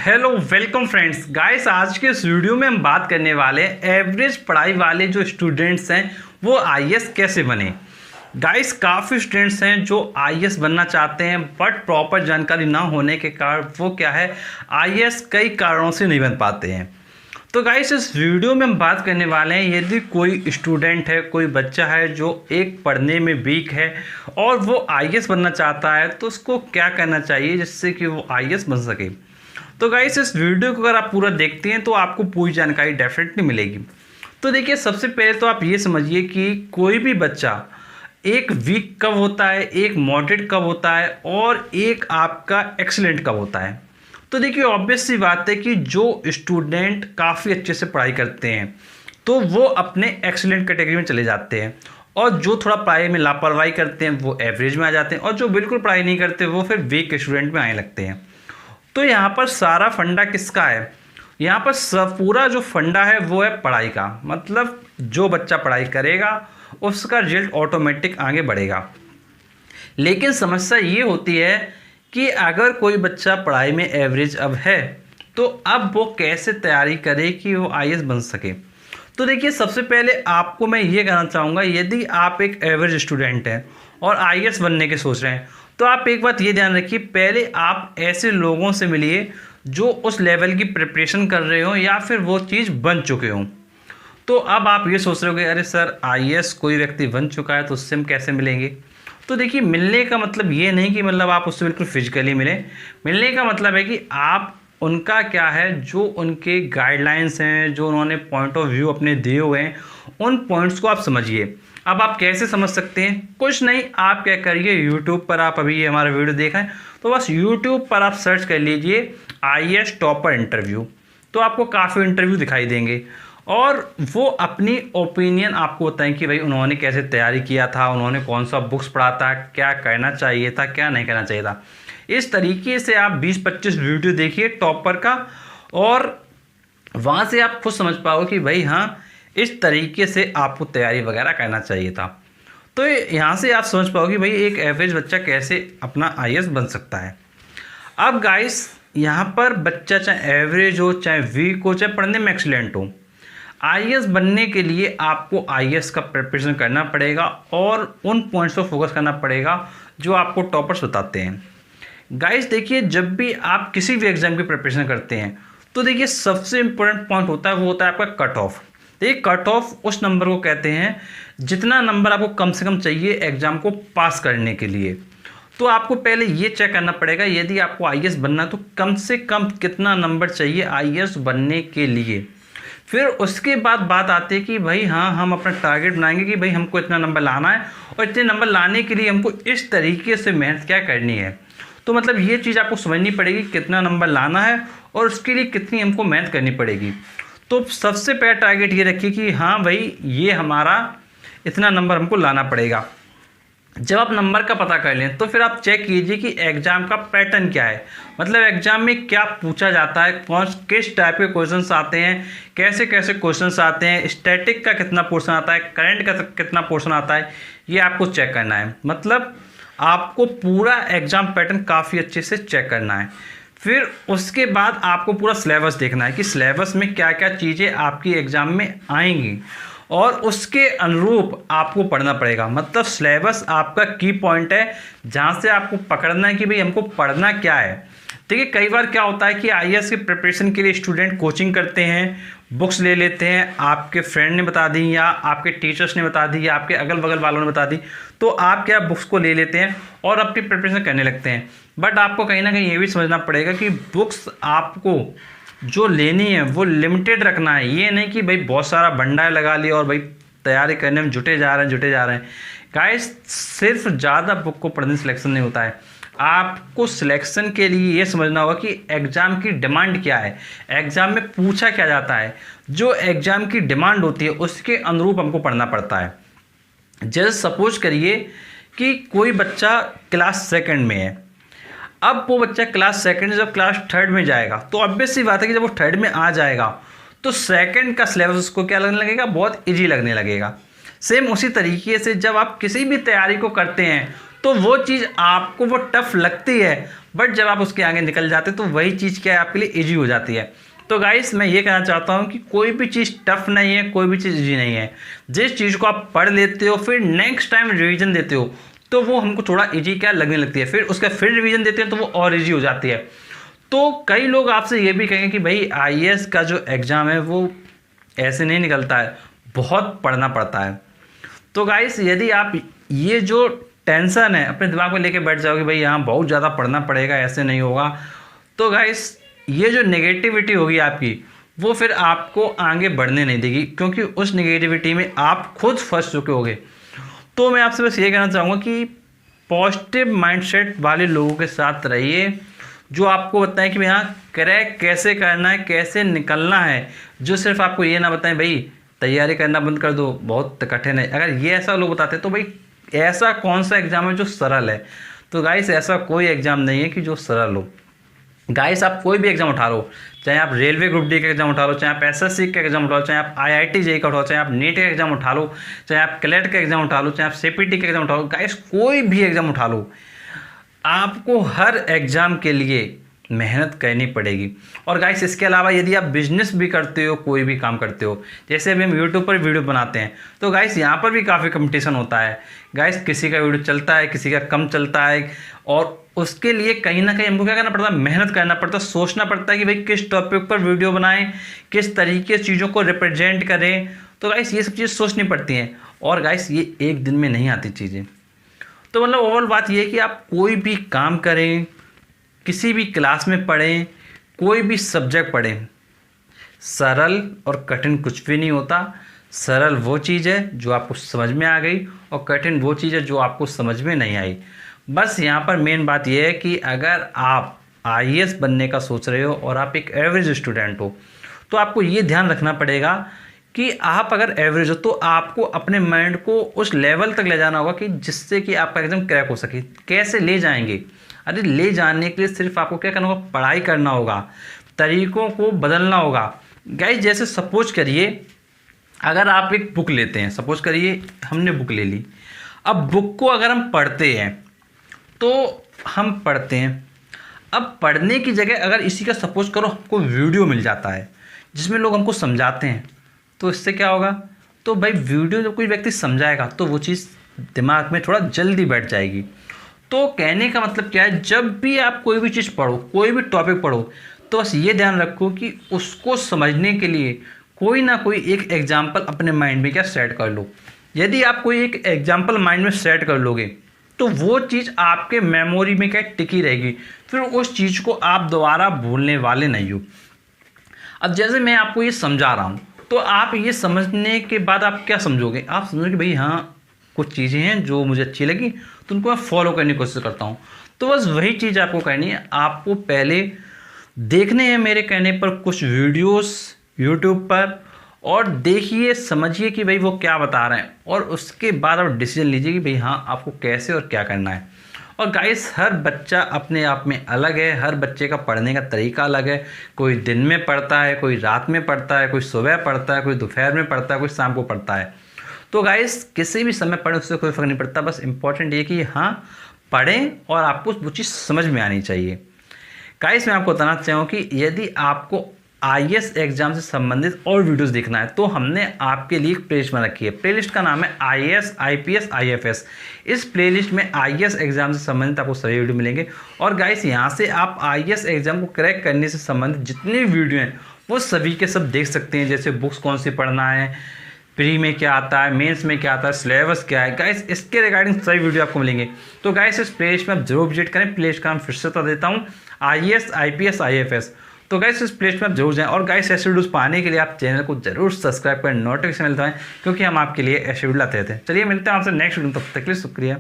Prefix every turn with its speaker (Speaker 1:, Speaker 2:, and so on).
Speaker 1: Hello welcome friends guys, आज के इस वीडियो में हम बात करने वाले हैं एवरेज पढ़ाई वाले जो स्टूडेंट्स हैं वो आईएएस कैसे बने। गाइस काफ़ी स्टूडेंट्स हैं जो आईएएस बनना चाहते हैं बट प्रॉपर जानकारी ना होने के कारण वो क्या है आईएएस कई कारणों से नहीं बन पाते हैं। तो गाइस इस वीडियो में हम बात करने वाले हैं यदि कोई स्टूडेंट है, कोई बच्चा है जो एक पढ़ने में वीक है और वो आईएएस बनना चाहता है तो उसको क्या करना चाहिए जिससे कि वो आईएएस बन सके। तो गाइस इस वीडियो को अगर आप पूरा देखते हैं तो आपको पूरी जानकारी डेफिनेटली मिलेगी। तो देखिए, सबसे पहले तो आप ये समझिए कि कोई भी बच्चा एक वीक कब होता है, एक मॉडरेट कब होता है और एक आपका एक्सीलेंट कब होता है। तो देखिए ऑब्वियस सी बात है कि जो स्टूडेंट काफ़ी अच्छे से पढ़ाई करते हैं तो वो अपने एक्सीलेंट कैटेगरी में चले जाते हैं और जो थोड़ा पढ़ाई में लापरवाही करते हैं वो एवरेज में आ जाते हैं और जो बिल्कुल पढ़ाई नहीं करते वो फिर वीक स्टूडेंट में आने लगते हैं। तो यहाँ पर सारा फंडा किसका है? यहाँ पर सब पूरा जो फंडा है वो है पढ़ाई का। मतलब जो बच्चा पढ़ाई करेगा उसका रिजल्ट ऑटोमेटिक आगे बढ़ेगा। लेकिन समस्या ये होती है कि अगर कोई बच्चा पढ़ाई में एवरेज अब है तो अब वो कैसे तैयारी करे कि वो आईएएस बन सके। तो देखिए, सबसे पहले आपको मैं ये कहना चाहूँगा, यदि आप एक एवरेज स्टूडेंट हैं और आईएएस बनने के सोच रहे हैं तो आप एक बात ये ध्यान रखिए, पहले आप ऐसे लोगों से मिलिए जो उस लेवल की प्रिपरेशन कर रहे हो या फिर वो चीज़ बन चुके हों। तो अब आप ये सोच रहे होगे अरे सर आईएएस कोई व्यक्ति बन चुका है तो उससे हम कैसे मिलेंगे। तो देखिए, मिलने का मतलब ये नहीं कि मतलब आप उससे बिल्कुल फिजिकली मिलें। मिलने का मतलब है कि आप उनका क्या है, जो उनके गाइडलाइंस हैं, जो उन्होंने पॉइंट ऑफ व्यू अपने दिए हुए हैं, उन पॉइंट्स को आप समझिए। अब आप कैसे समझ सकते हैं? कुछ नहीं, आप क्या करिए, यूट्यूब पर आप अभी ये हमारा वीडियो देखा है तो बस यूट्यूब पर आप सर्च कर लीजिए आईएएस टॉपर इंटरव्यू, तो आपको काफ़ी इंटरव्यू दिखाई देंगे और वो अपनी ओपिनियन आपको बताएं कि भाई उन्होंने कैसे तैयारी किया था, उन्होंने कौन सा बुक्स पढ़ा था, क्या करना चाहिए था, क्या नहीं करना चाहिए था। इस तरीके से आप 20-25 वीडियो देखिए टॉपर का और वहाँ से आप खुद समझ पाओगे कि भाई हाँ, इस तरीके से आपको तैयारी वगैरह करना चाहिए था। तो यहाँ से आप समझ पाओगे भाई एक एवरेज बच्चा कैसे अपना आईएएस बन सकता है। अब गाइस यहाँ पर बच्चा चाहे एवरेज हो, चाहे वीक हो, चाहे पढ़ने में एक्सीलेंट हो, आईएएस बनने के लिए आपको आईएएस का प्रिपरेशन करना पड़ेगा और उन पॉइंट्स पर फोकस करना पड़ेगा जो आपको टॉपर्स बताते हैं। गाइस देखिए, जब भी आप किसी भी एग्ज़ाम की प्रिपरेशन करते हैं तो देखिए सबसे इम्पोर्टेंट पॉइंट होता है वो होता है आपका कट ऑफ। देखिए कट ऑफ उस नंबर को कहते हैं जितना नंबर आपको कम से कम चाहिए एग्ज़ाम को पास करने के लिए। तो आपको पहले ये चेक करना पड़ेगा यदि आपको आईएएस बनना है तो कम से कम कितना नंबर चाहिए आईएएस बनने के लिए। फिर उसके बाद बात आती है कि भाई हाँ, हम अपना टारगेट बनाएंगे कि भाई हमको इतना नंबर लाना है और इतने नंबर लाने के लिए हमको इस तरीके से मेहनत क्या करनी है। तो मतलब ये चीज़ आपको समझनी पड़ेगी कितना नंबर लाना है और उसके लिए कितनी हमको मेहनत करनी पड़ेगी। तो सबसे पहला टारगेट ये रखिए कि हाँ भाई ये हमारा इतना नंबर हमको लाना पड़ेगा। जब आप नंबर का पता कर लें तो फिर आप चेक कीजिए कि एग्ज़ाम का पैटर्न क्या है, मतलब एग्ज़ाम में क्या पूछा जाता है, किस टाइप के क्वेश्चंस आते हैं, कैसे कैसे क्वेश्चंस आते हैं, स्टैटिक का कितना पोर्शन आता है, करंट का कितना पोर्शन आता है, ये आपको चेक करना है। मतलब आपको पूरा एग्ज़ाम पैटर्न काफ़ी अच्छे से चेक करना है। फिर उसके बाद आपको पूरा सिलेबस देखना है कि सिलेबस में क्या क्या चीज़ें आपकी एग्ज़ाम में आएंगी और उसके अनुरूप आपको पढ़ना पड़ेगा। मतलब सिलेबस आपका की पॉइंट है जहाँ से आपको पकड़ना है कि भाई हमको पढ़ना क्या है। देखिए कई बार क्या होता है कि आईएएस की प्रिपरेशन के लिए स्टूडेंट कोचिंग करते हैं, बुक्स ले लेते हैं, आपके फ्रेंड ने बता दी या आपके टीचर्स ने बता दी या आपके अगल बगल वालों ने बता दी, तो आप क्या बुक्स को ले लेते हैं और अपनी प्रिपरेशन करने लगते हैं। बट आपको कहीं ना कहीं ये भी समझना पड़ेगा कि बुक्स आपको जो लेनी है वो लिमिटेड रखना है। ये नहीं कि भाई बहुत सारा भंडार लगा लिया और भाई तैयारी करने में जुटे जा रहे हैं। गाइस सिर्फ ज़्यादा बुक को पढ़ने से सिलेक्शन नहीं होता है। आपको सिलेक्शन के लिए ये समझना होगा कि एग्ज़ाम की डिमांड क्या है, एग्ज़ाम में पूछा क्या जाता है, जो एग्ज़ाम की डिमांड होती है उसके अनुरूप हमको पढ़ना पड़ता है। जैसे सपोज करिए कि कोई बच्चा क्लास सेकंड में है, अब वो बच्चा क्लास सेकंड जब क्लास थर्ड में जाएगा तो ऑब्वियस सी बात है कि जब वो थर्ड में आ जाएगा तो सेकंड का सिलेबस उसको क्या लगने लगेगा, बहुत ईजी लगने लगेगा। सेम उसी तरीके से जब आप किसी भी तैयारी को करते हैं तो तो वो चीज़ आपको वो टफ लगती है, बट जब आप उसके आगे निकल जाते तो वही चीज़ क्या है आपके लिए ईजी हो जाती है। तो गाइस मैं ये कहना चाहता हूँ कि कोई भी चीज़ टफ नहीं है, कोई भी चीज़ ईजी नहीं है। जिस चीज़ को आप पढ़ लेते हो फिर नेक्स्ट टाइम रिवीजन देते हो तो वो हमको थोड़ा ईजी क्या लगने लगती है, फिर उसका फिर रिवीजन देते हैं तो वो और ईजी हो जाती है। तो कई लोग आपसे ये भी कहेंगे कि भाई आईएएस का जो एग्ज़ाम है वो ऐसे नहीं निकलता है, बहुत पढ़ना पड़ता है। तो गाइस यदि आप ये जो टेंशन है अपने दिमाग में लेके बैठ जाओगे भाई यहाँ बहुत ज़्यादा पढ़ना पड़ेगा, ऐसे नहीं होगा, तो गाइस ये जो नेगेटिविटी होगी आपकी वो फिर आपको आगे बढ़ने नहीं देगी, क्योंकि उस नेगेटिविटी में आप खुद फंस चुके होगे। तो मैं आपसे बस ये कहना चाहूँगा कि पॉजिटिव माइंडसेट वाले लोगों के साथ रहिए जो आपको बताएं कि यहाँ क्रैक कैसे करना है, कैसे निकलना है, जो सिर्फ आपको ये ना बताएं भाई तैयारी करना बंद कर दो बहुत कठिन है। अगर ये ऐसा लोग बताते तो भाई ऐसा कौन सा एग्ज़ाम है जो सरल है? तो गाइस ऐसा कोई एग्ज़ाम नहीं है कि जो सरल हो। गाइस आप कोई भी एग्ज़ाम उठा लो, चाहे आप रेलवे ग्रुप डी का एग्ज़ाम उठा लो, चाहे आप एसएससी का एग्ज़ाम उठा लो, चाहे आप आईआईटी जेईई का उठाओ, चाहे आप नीट का एग्ज़ाम उठा लो, चाहे आप क्लेट का एग्ज़ाम उठा लो, चाहे आप सीपीटी का एग्ज़ाम उठा लो, गाइस कोई भी एग्ज़ाम उठा लो, आपको हर एग्ज़ाम के लिए मेहनत करनी पड़ेगी। और गाइस इसके अलावा यदि आप बिजनेस भी करते हो, कोई भी काम करते हो, जैसे अभी हम यूट्यूब पर वीडियो बनाते हैं तो गाइस यहाँ पर भी काफ़ी कंपटीशन होता है। गाइस किसी का वीडियो चलता है, किसी का कम चलता है, और उसके लिए कहीं ना कहीं हमको क्या करना पड़ता है, मेहनत करना पड़ता है, सोचना पड़ता है कि भाई किस टॉपिक पर वीडियो बनाएं, किस तरीके से चीज़ों को रिप्रेजेंट करें। तो गाइस ये सब चीज़ें सोचनी पड़ती हैं, और गाइस ये एक दिन में नहीं आती चीज़ें। तो मतलब ओवरऑल बात ये है कि आप कोई भी काम करें, किसी भी क्लास में पढ़ें, कोई भी सब्जेक्ट पढ़ें, सरल और कठिन कुछ भी नहीं होता। सरल वो चीज़ है जो आपको समझ में आ गई, और कठिन वो चीज़ है जो आपको समझ में नहीं आई। बस यहाँ पर मेन बात यह है कि अगर आप आईएएस बनने का सोच रहे हो और आप एक एवरेज स्टूडेंट हो तो आपको ये ध्यान रखना पड़ेगा कि आप अगर एवरेज हो तो आपको अपने माइंड को उस लेवल तक ले जाना होगा कि जिससे कि आपका एग्जाम क्रैक हो सके। कैसे ले जाएंगे? अरे ले जाने के लिए सिर्फ आपको क्या करना होगा, पढ़ाई करना होगा, तरीकों को बदलना होगा। गाइस जैसे सपोज करिए अगर आप एक बुक लेते हैं, सपोज करिए हमने बुक ले ली, अब बुक को अगर हम पढ़ते हैं तो हम पढ़ते हैं, अब पढ़ने की जगह अगर इसी का सपोज करो हमको वीडियो मिल जाता है जिसमें लोग हमको समझाते हैं, तो इससे क्या होगा, तो भाई वीडियो जब कोई व्यक्ति समझाएगा तो वो चीज़ दिमाग में थोड़ा जल्दी बैठ जाएगी। तो कहने का मतलब क्या है, जब भी आप कोई भी चीज़ पढ़ो, कोई भी टॉपिक पढ़ो, तो बस ये ध्यान रखो कि उसको समझने के लिए कोई ना कोई एक एग्जाम्पल अपने माइंड में क्या सेट कर लो। यदि आप कोई एक एग्जाम्पल माइंड में सेट कर लोगे तो वो चीज़ आपके मेमोरी में क्या टिकी रहेगी, फिर उस चीज़ को आप दोबारा भूलने वाले नहीं हो। अब जैसे मैं आपको ये समझा रहा हूँ तो आप ये समझने के बाद आप क्या समझोगे, आप समझोगे भाई हाँ कुछ चीज़ें हैं जो मुझे अच्छी लगी तो उनको मैं फॉलो करने की कोशिश करता हूँ। तो बस वही चीज़ आपको करनी है, आपको पहले देखने हैं मेरे कहने पर कुछ वीडियोस यूट्यूब पर, और देखिए समझिए कि भाई वो क्या बता रहे हैं, और उसके बाद आप डिसीजन लीजिए कि भाई हाँ आपको कैसे और क्या करना है। और गाइस हर बच्चा अपने आप में अलग है, हर बच्चे का पढ़ने का तरीका अलग है। कोई दिन में पढ़ता है, कोई रात में पढ़ता है, कोई सुबह पढ़ता है, कोई दोपहर में पढ़ता है, कोई शाम को पढ़ता है। तो गाइस किसी भी समय पढ़ें उससे कोई फ़र्क नहीं पड़ता, बस इंपॉर्टेंट ये कि हाँ पढ़ें और आपको वो चीज़ समझ में आनी चाहिए। गाइस मैं आपको बताना चाहूँ कि यदि आपको आईएएस एग्जाम से संबंधित और वीडियोस देखना है तो हमने आपके लिए एक प्लेलिस्ट बना रखी है। प्लेलिस्ट का नाम है आईएएस आईपीएस आईएफएस। इस प्लेलिस्ट में आईएएस एग्जाम से संबंधित आपको सभी वीडियो मिलेंगे, और गाइस यहाँ से आप आईएएस एग्जाम को क्रैक करने से संबंधित जितने भी वीडियो हैं वो सभी के सब देख सकते हैं। जैसे बुक्स कौन सी पढ़ना है, प्री में क्या आता है, मेंस में क्या आता है, सिलेबस क्या है, गाइस इसके रिगार्डिंग सभी वीडियो आपको मिलेंगे। तो गाइस इस प्लेलिस्ट में आप जरूर विजिट करें। प्लेलिस्ट का नाम फिर से बता देता हूँ, आईएएस आईपीएस आईएफएस। तो गाइस इस प्लेलिस्ट में आप जरूर जाएं, और गाइस ऐसे वीडियोस पाने के लिए आप चैनल को जरूर सब्सक्राइब करें, नोटिफिकेशन मिलता है, क्योंकि हम आपके लिए ऐसे वीडियो लाते रहते हैं। चलिए मिलते हैं आपसे नेक्स्ट वीडियो, तब तक के लिए शुक्रिया।